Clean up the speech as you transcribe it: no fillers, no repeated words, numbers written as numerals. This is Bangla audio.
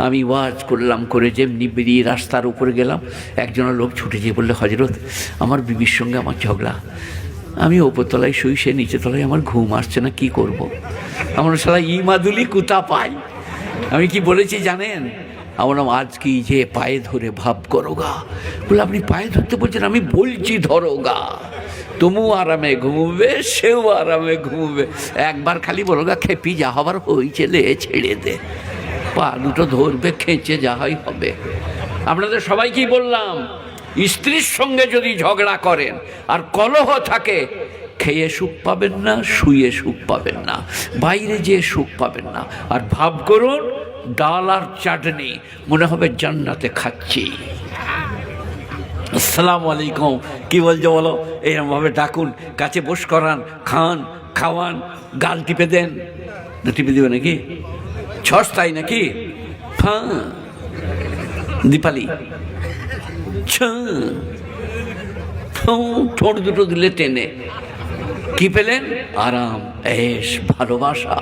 আমি ওয়াজ করলাম, করে যেমনি বেরিয়ে রাস্তার উপরে গেলাম, একজনের লোক ছুটে যেয়ে বললে, হজরত আমার বিবির সঙ্গে আমার ঝগড়া, আমি ওপরতলায় শুই, সে নিচে তলায়, আমার ঘুম আসছে না, কি করব। আমার সালা ইমাদুলি কুতা পাই। আমি কি বলেছি জানেন? আমার নাম আজ কি যে পায়ে ধরে ভাব করোগা। বলে আপনি পায়ে ধরতে বলছেন? আমি বলছি ধরোগা, তুমিও আরামে ঘুমবে, সেও আরামে ঘুমবে। একবার খালি বলোগা, খেপি যা হবার হয়েছে লে ছেড়ে দে, পা দুটো ধরবে, খেঁচে যা হয় হবে। আপনাদের সবাইকেই বললাম, স্ত্রীর সঙ্গে যদি ঝগড়া করেন আর কলহ থাকে, খেয়ে সুখ পাবেন না, শুয়ে সুখ পাবেন না, বাইরে যেয়ে সুখ পাবেন না। আর ভাব করুন ডাল আর চাটনি, মনে হবে জান্নাতে খাচ্ছি। আসসালামু আলাইকুম, কি বলছো বলো, এরকমভাবে ডাকুন, কাছে বস করান, খান, খাওয়ান, গাল টিপে দেন। না টিপে দিবে নাকি? ছস তাই নাকি? হ্যাঁ দীপালি, ঠোঁট দুটো দিলে টেনে, কি পেলেন? আরাম, এশ, ভালোবাসা।